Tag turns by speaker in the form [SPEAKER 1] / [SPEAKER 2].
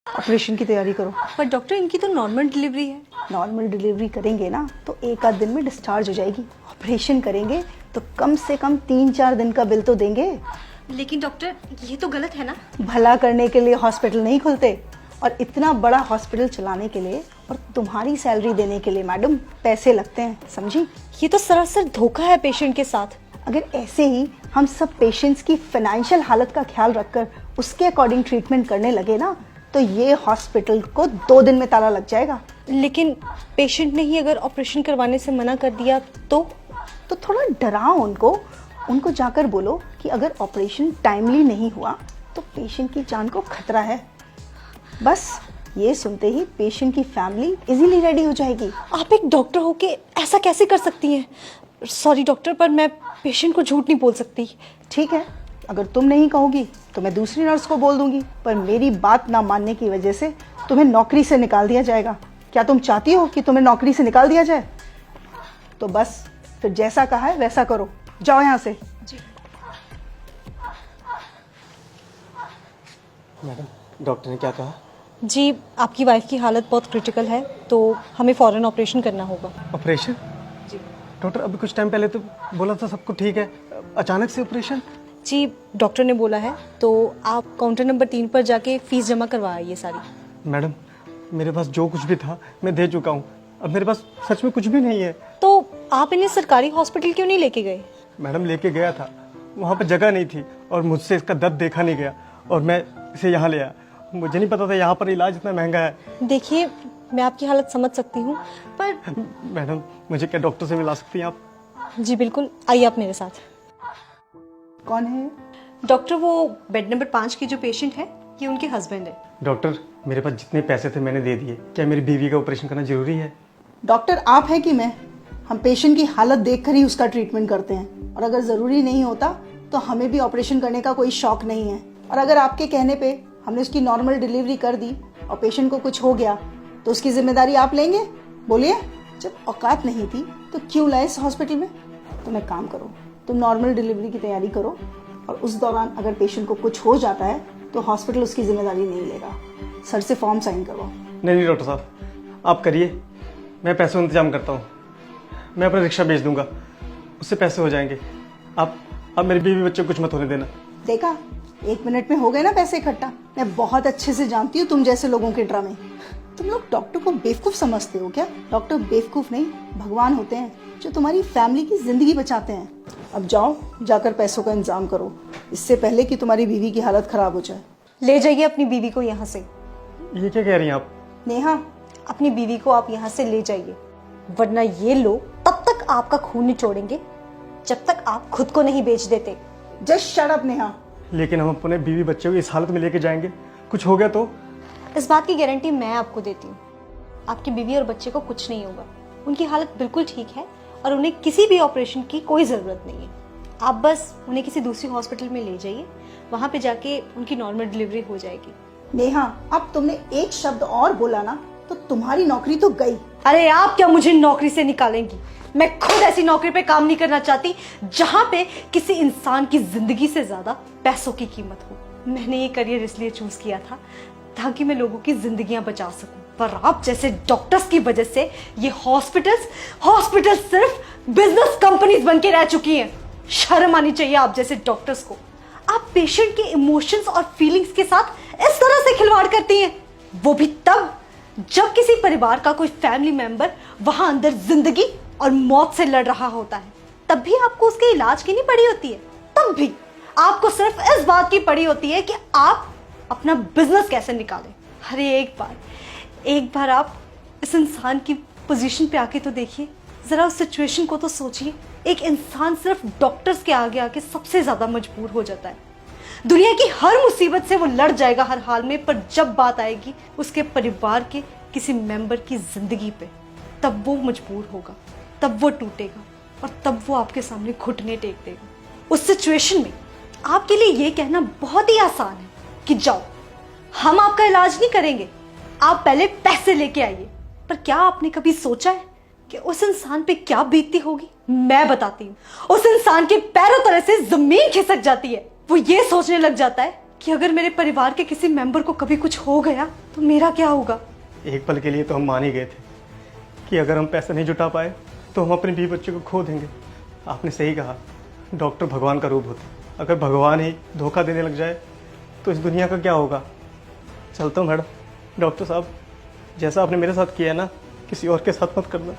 [SPEAKER 1] Operation की तैयारी करो।
[SPEAKER 2] पर डॉक्टर इनकी तो नॉर्मल डिलीवरी है।
[SPEAKER 1] नॉर्मल डिलीवरी करेंगे ना तो एक आध दिन में डिस्चार्ज हो जाएगी। ऑपरेशन करेंगे तो कम से कम 3-4 दिन का बिल तो देंगे।
[SPEAKER 2] लेकिन डॉक्टर ये तो गलत है ना।
[SPEAKER 1] भला करने के लिए हॉस्पिटल नहीं खुलते, और इतना बड़ा हॉस्पिटल चलाने के लिए और तुम्हारी सैलरी देने के लिए मैडम पैसे लगते हैं, समझी?
[SPEAKER 2] ये तो सरासर धोखा है पेशेंट के साथ।
[SPEAKER 1] अगर ऐसे ही हम सब पेशेंट्स की फाइनेंशियल हालत का ख्याल रखकर उसके अकॉर्डिंग ट्रीटमेंट करने लगे ना तो ये हॉस्पिटल को 2 दिन में ताला लग जाएगा।
[SPEAKER 2] लेकिन पेशेंट ने ही अगर ऑपरेशन करवाने से मना कर दिया तो
[SPEAKER 1] थोड़ा डराओ उनको जाकर बोलो कि अगर ऑपरेशन टाइमली नहीं हुआ तो पेशेंट की जान को खतरा है। बस ये सुनते ही पेशेंट की फैमिली इजीली रेडी हो जाएगी।
[SPEAKER 2] आप एक डॉक्टर होके ऐसा कैसे कर सकती हैं? सॉरी डॉक्टर, पर मैं पेशेंट को झूठ नहीं बोल सकती।
[SPEAKER 1] ठीक है, अगर तुम नहीं कहोगी तो मैं दूसरी नर्स को बोल दूंगी, पर मेरी बात ना मानने की वजह से तुम्हें नौकरी से निकाल दिया जाएगा। क्या तुम चाहती हो कि तुम्हें नौकरी से निकाल दिया जाए? तो बस फिर जैसा कहा है वैसा करो, जाओ यहाँ से।
[SPEAKER 2] जी।
[SPEAKER 3] मैडम डॉक्टर ने क्या कहा?
[SPEAKER 2] जी, आपकी वाइफ की हालत बहुत क्रिटिकल है तो हमें फौरन ऑपरेशन करना होगा।
[SPEAKER 3] ऑपरेशन?
[SPEAKER 2] जी
[SPEAKER 3] डॉक्टर अभी कुछ टाइम पहले तो बोला था सब कुछ ठीक है, अचानक से ऑपरेशन?
[SPEAKER 2] जी, डॉक्टर ने बोला है तो आप काउंटर नंबर 3 पर जाके फीस जमा करवा आइए सारी।
[SPEAKER 3] मैडम मेरे पास जो कुछ भी था मैं दे चुका हूँ, अब मेरे पास सच में कुछ भी नहीं है।
[SPEAKER 2] तो आप इन्हें सरकारी हॉस्पिटल क्यों नहीं लेके गए?
[SPEAKER 3] मैडम लेके गया था, वहाँ पर जगह नहीं थी और मुझसे इसका दर्द देखा नहीं गया और मैं इसे यहाँ ले आया। मुझे नहीं पता था यहाँ पर इलाज इतना महंगा है।
[SPEAKER 2] देखिए, मैं आपकी हालत समझ सकती हूँ पर
[SPEAKER 3] मैडम मुझे क्या डॉक्टर से मिला सकती हैं आप?
[SPEAKER 2] जी बिल्कुल, आइए आप मेरे साथ।
[SPEAKER 1] कौन है?
[SPEAKER 2] डॉक्टर वो बेड नंबर 5 की जो पेशेंट है ये उनके हस्बैंड है।
[SPEAKER 3] डॉक्टर मेरे पास जितने पैसे थे मैंने दे दिए, क्या मेरी बीवी का ऑपरेशन करना जरूरी है?
[SPEAKER 1] डॉक्टर आप है कि मैं? हम पेशेंट की हालत देखकर ही उसका ट्रीटमेंट करते हैं, और अगर जरूरी नहीं होता तो हमें भी ऑपरेशन करने का कोई शौक नहीं है। और अगर आपके कहने पे हमने उसकी नॉर्मल डिलीवरी कर दी और पेशेंट को कुछ हो गया तो उसकी जिम्मेदारी आप लेंगे? बोलिए, जब औकात नहीं थी तो क्यों लाए इस हॉस्पिटल में? तुम एक काम करो, तुम नॉर्मल डिलीवरी की तैयारी करो और उस दौरान अगर पेशेंट को कुछ हो जाता है तो हॉस्पिटल उसकी जिम्मेदारी नहीं लेगा। सर से फॉर्म साइन करवाओ।
[SPEAKER 3] नहीं डॉक्टर साहब आप करिए, मैं पैसों का इंतजाम करता हूँ। मैं अपना रिक्शा भेज दूंगा, उससे पैसे हो जाएंगे। आप मेरे बीवी बच्चे को कुछ मत होने देना।
[SPEAKER 1] देखा, 1 मिनट में हो गए ना पैसे इकट्ठा। मैं बहुत अच्छे से जानती हूँ तुम जैसे लोगों के ड्रामे। तुम लोग डॉक्टर को बेवकूफ समझते हो क्या? डॉक्टर बेवकूफ नहीं, भगवान होते हैं जो तुम्हारी फैमिली की जिंदगी बचाते हैं। अब जाओ, जाकर पैसों का इंतजाम करो, इससे पहले कि तुम्हारी बीवी की हालत खराब हो जाए।
[SPEAKER 2] ले जाइए अपनी बीवी को यहाँ से।
[SPEAKER 3] ये क्या कह रही हैं आप?
[SPEAKER 1] नेहा,
[SPEAKER 2] अपनी बीवी को आप यहाँ से ले जाइए, वरना ये लोग तब तक आपका खून निचोड़ेंगे जब तक आप खुद को नहीं बेच देते।
[SPEAKER 1] Just shut up Neha.
[SPEAKER 3] लेकिन हम अपने बीवी बच्चे को इस हालत में लेके जाएंगे, कुछ हो गया तो?
[SPEAKER 2] इस बात की गारंटी मैं आपको देती हूँ, आपकी बीवी और बच्चे को कुछ नहीं होगा। उनकी हालत बिल्कुल ठीक है और उन्हें किसी भी ऑपरेशन की कोई जरूरत नहीं है। आप बस उन्हें किसी दूसरी हॉस्पिटल में ले जाइए, वहां पे जाके उनकी नॉर्मल डिलीवरी हो जाएगी।
[SPEAKER 1] नेहा, अब तुमने एक शब्द और बोला ना तो तुम्हारी नौकरी तो गई।
[SPEAKER 2] अरे आप क्या मुझे नौकरी से निकालेंगी? मैं खुद ऐसी नौकरी पे काम नहीं करना चाहती जहां पे किसी इंसान की जिंदगी से ज्यादा पैसों की कीमत हो। मैंने ये करियर इसलिए चूज किया था ताकि मैं लोगों की जिंदगियां बचा सकूं, पर आप जैसे डॉक्टर्स की वजह से ये हॉस्पिटल्स सिर्फ बिजनेस कंपनीज बन के रह चुकी हैं। शर्म आनी चाहिए आप जैसे डॉक्टर्स को। आप पेशेंट के इमोशंस और फीलिंग्स के साथ इस तरह से खिलवाड़ करती हैं, वो भी तब जब किसी परिवार का कोई फैमिली मेंबर वहां अंदर जिंदगी और मौत से लड़ रहा होता है। तब भी आपको उसके इलाज की नहीं पड़ी होती है, तब भी आपको सिर्फ इस बात की पड़ी होती है कि आप अपना बिजनेस कैसे निकालें। अरे एक बार आप इस इंसान की पोजीशन पे आके तो देखिए, जरा उस सिचुएशन को तो सोचिए। एक इंसान सिर्फ डॉक्टर्स के आगे आके सबसे ज्यादा मजबूर हो जाता है। दुनिया की हर मुसीबत से वो लड़ जाएगा हर हाल में, पर जब बात आएगी उसके परिवार के किसी मेंबर की जिंदगी पे, तब वो मजबूर होगा, तब वो टूटेगा और तब वो आपके सामने घुटने टेक देगा। उस सिचुएशन में आपके लिए ये कहना बहुत ही आसान है कि जाओ, हम आपका इलाज नहीं करेंगे, आप पहले पैसे लेके आइए। पर क्या आपने कभी सोचा है कि उस इंसान पे क्या बीतती होगी? मैं बताती हूँ। उस इंसान के पैरों तले से जमीन खिसक जाती है। वो ये सोचने लग जाता है कि अगर मेरे परिवार के किसी मेंबर को कभी कुछ हो गया तो मेरा क्या होगा।
[SPEAKER 3] एक पल के लिए तो हम मान ही गए थे कि अगर हम पैसा नहीं जुटा पाए तो हम अपने बीवी बच्चे को खो देंगे। आपने सही कहा, डॉक्टर भगवान का रूप होते। अगर भगवान ही धोखा देने लग जाए तो इस दुनिया का क्या होगा। चलता हूँ मैडम। डॉक्टर साहब, जैसा आपने मेरे साथ किया है ना, किसी और के साथ मत करना।